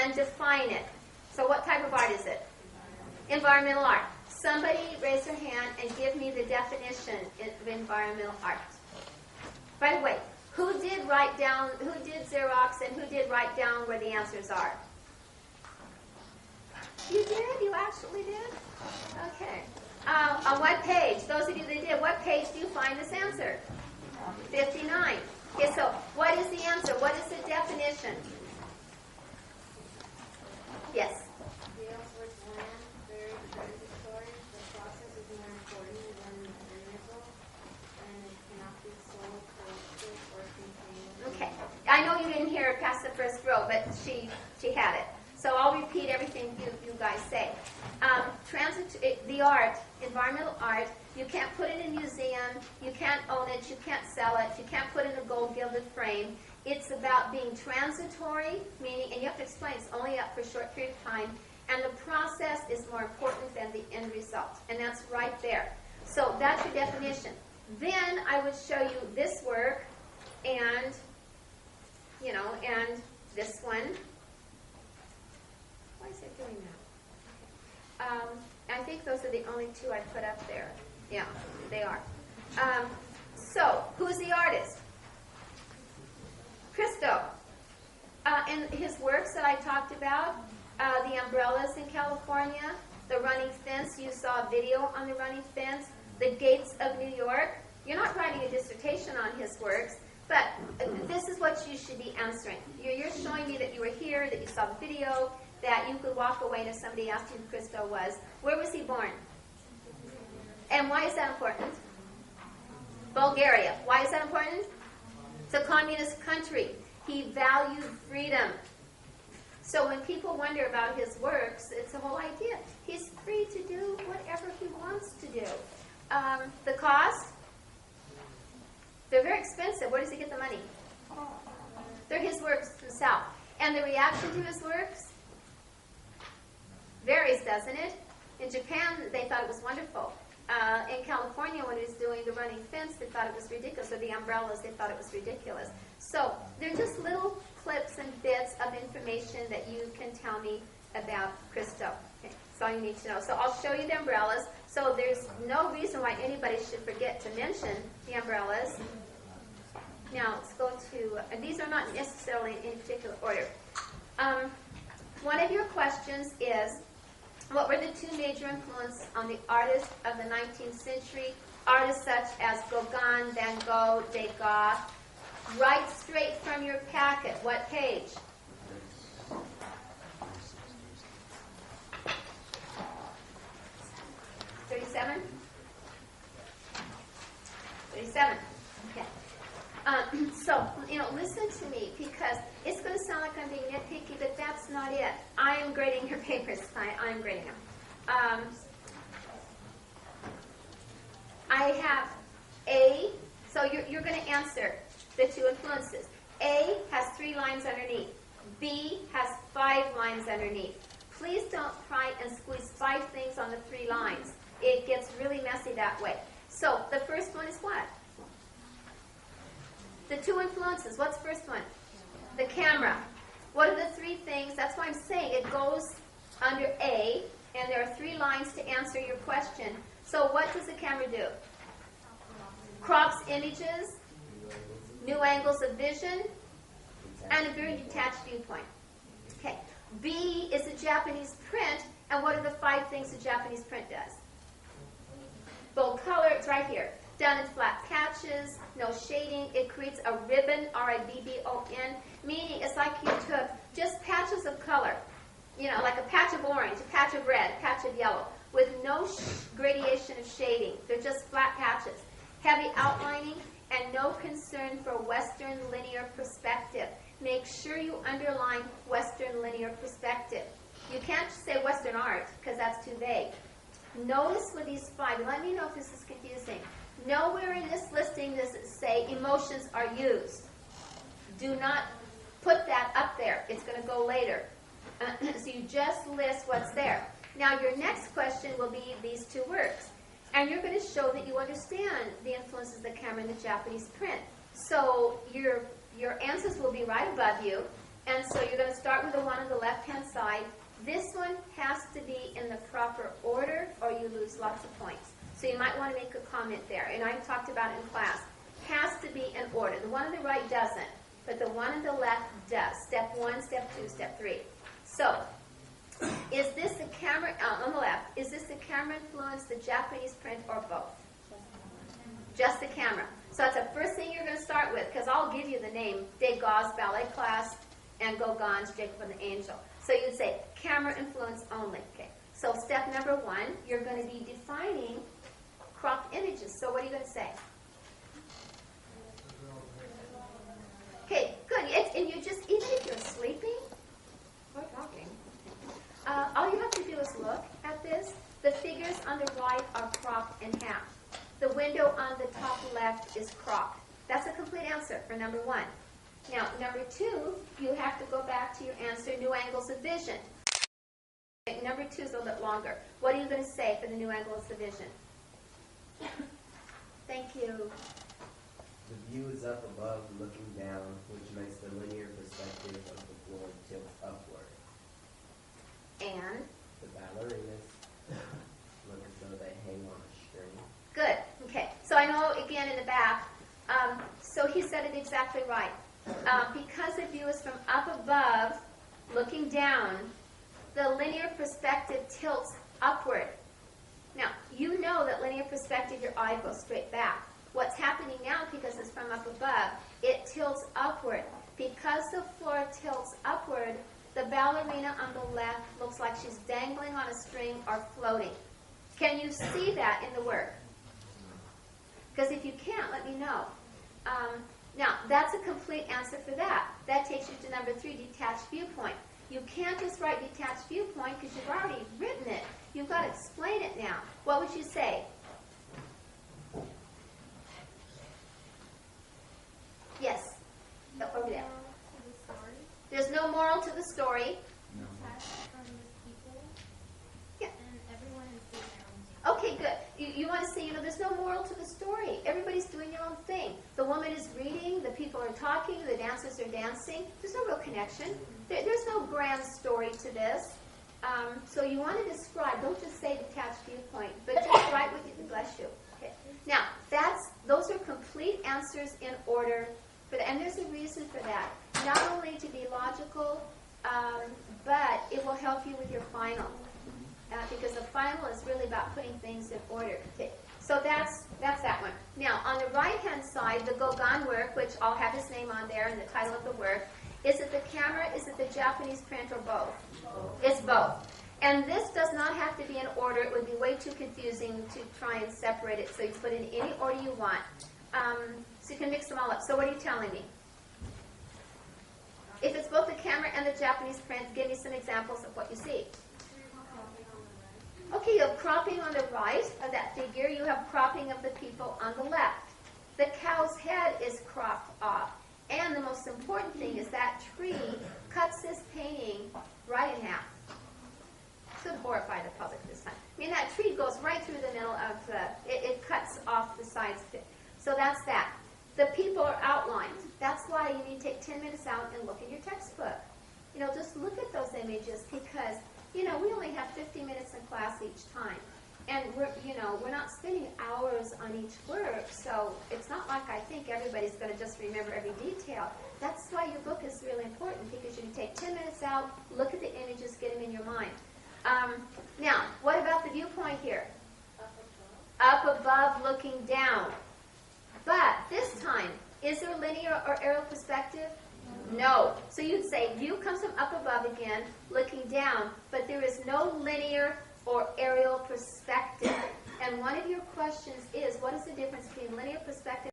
and define it. So what type of art is it? Environmental art. Somebody raise their hand and give me the definition of environmental art. By the way, who did Xerox, and who did write down where the answers are? You did? You actually did? Okay. On what page? Those of you that did, what page do you find this answer? 59. Okay, so what is the answer? What is the definition? Yes? The outward land, very transitory. The process is more important than the result, and it cannot be sold, collected, or contained. Okay. I know you didn't hear it past the first row, but she had it. So I'll repeat everything you guys say. The art, environmental art, you can't put it in a museum, you can't own it, you can't sell it, you can't put it in a gold gilded frame. It's about being transitory, meaning, and you have to explain it's only up for a short period of time, and the process is more important than the end result. And that's right there. So that's your definition. Then I would show you this work and, and this one. Why is it doing that? I think those are the only two I put up there. Yeah, they are. So, who's the artist? Christo. And his works that I talked about, the umbrellas in California, the running fence, you saw a video on the running fence, the gates of New York. You're not writing a dissertation on his works, but this is what you should be answering. You're showing me that you were here, that you saw the video, that you could walk away and if somebody asked you who Christo was. Where was he born? And why is that important? Bulgaria. Why is that important? It's a communist country. He valued freedom. So when people wonder about his works, it's the whole idea. He's free to do whatever he wants to do. The cost? They're very expensive. Where does he get the money? They're his works himself. And the reaction to his works? Varies, doesn't it? In Japan, they thought it was wonderful. In California, when he was doing the running fence, they thought it was ridiculous. Or the umbrellas, they thought it was ridiculous. So they're just little clips and bits of information that you can tell me about Christo. Okay, that's all you need to know. So I'll show you the umbrellas. So there's no reason why anybody should forget to mention the umbrellas. Now, let's go to, and these are not necessarily in any particular order. One of your questions is, what were the two major influences on the artists of the 19th century? Artists such as Gauguin, Van Gogh, Degas. Write straight from your packet. What page? 37? 37. Okay. So, listen to me, because it's going to sound like I'm being nitpicky, but that's not it. I am grading your papers. I am grading them. I have A, so you're going to answer the two influences. A has 3 lines underneath. B has 5 lines underneath. Please don't try and squeeze 5 things on the 3 lines. It gets really messy that way. So the first one is what? The two influences. What's the first one? The camera. What are the 3 things? That's why I'm saying it goes under A, and there are 3 lines to answer your question. So what does the camera do? Crops images, new angles of vision, and a very detached viewpoint. Okay. B is a Japanese print, and what are the 5 things a Japanese print does? Bold color, it's right here. Done in flat patches, no shading. It creates a ribbon, R-I-B-B-O-N, meaning it's like you took just patches of color, like a patch of orange, a patch of red, a patch of yellow, with no gradation of shading. They're just flat patches. Heavy outlining and no concern for Western linear perspective. Make sure you underline Western linear perspective. You can't just say Western art, because that's too vague. Notice with these 5, and let me know if this is confusing. Nowhere in this listing does it say emotions are used. Do not put that up there. It's going to go later. So you just list what's there. Now your next question will be these 2 works. And you're going to show that you understand the influences of the camera in the Japanese print. So your answers will be right above you. And so you're going to start with the one on the left-hand side. This one has to be in the proper order or you lose lots of points. So you might want to make a comment there. And I've talked about it in class. Has to be in order. The one on the right doesn't, but the one on the left does. Step 1, step 2, step 3. So, is this the camera, on the left, is this the camera influence, the Japanese print, or both? Just the camera. So that's the first thing you're going to start with, because I'll give you the name, Degas ballet class, and Gauguin's Jacob and the Angel. So you'd say camera influence only. Okay. So step number 1, you're going to be defining cropped images. So what are you going to say? Okay, good. And you just, even if you're sleeping or talking, all you have to do is look at this. The figures on the right are cropped in half. The window on the top left is cropped. That's a complete answer for number 1. Now, number 2, you have to go back to your answer, new angles of vision. Okay, number 2 is a little bit longer. What are you going to say for the new angles of vision? Thank you. The view is up above looking down, which makes the linear perspective of the floor tilt upward. And? The ballerinas look as though they hang on a string. Good. Okay. So I know, again, in the back, so he said it exactly right. Because the view is from up above, looking down, the linear perspective tilts upward. Now, you know that linear perspective, your eye goes straight back. What's happening now, because it's from up above, it tilts upward. Because the floor tilts upward, the ballerina on the left looks like she's dangling on a string or floating. Can you see that in the work? Because if you can't, let me know. Now, that's a complete answer for that. That takes you to number 3, detached viewpoint. You can't just write detached viewpoint because you've already written it. You've got to explain it now. What would you say? Yes. Over there. There's no moral to the story. Yeah. Okay, good. You want to say, there's no moral to the story. Everybody's doing their own thing. The woman is reading, the people are talking, the dancers are dancing. There's no real connection. There's no grand story to this. So you want to describe, don't just say detached viewpoint, but just write with you, bless you. Okay. Now, those are complete answers in order, and there's a reason for that. Not only to be logical, but it will help you with your final. Because the final is really about putting things in order. Okay. So that's that one. Now, on the right-hand side, the Gauguin work, which I'll have his name on there and the title of the work, is it the camera, is it the Japanese print, or both? It's both. And this does not have to be in order. It would be way too confusing to try and separate it, so you put it in any order you want. So you can mix them all up. So what are you telling me? If it's both the camera and the Japanese print, give me some examples of what you see. Okay, you have cropping on the right of that figure. You have cropping of the people on the left. The cow's head is cropped off. And the most important thing is that tree cuts this painting right in half. Should horrify the public this time. I mean, that tree goes right through the middle of it cuts off the sides of it. So that's that. The people are outlined. That's why you need to take 10 minutes out and look at your textbook. Just look at those images because, we only have 50 minutes in class each time. And we're not spending hours on each work, so it's not like I think everybody's going to just remember every detail. That's why your book is really important, because you can take 10 minutes out, look at the images, get them in your mind. Now, what about the viewpoint here? Up above, looking down. But this time, is there linear or aerial perspective? No. So you'd say view comes from up above again, looking down, but there is no linear or aerial perspective. And one of your questions is, what is the difference between linear perspective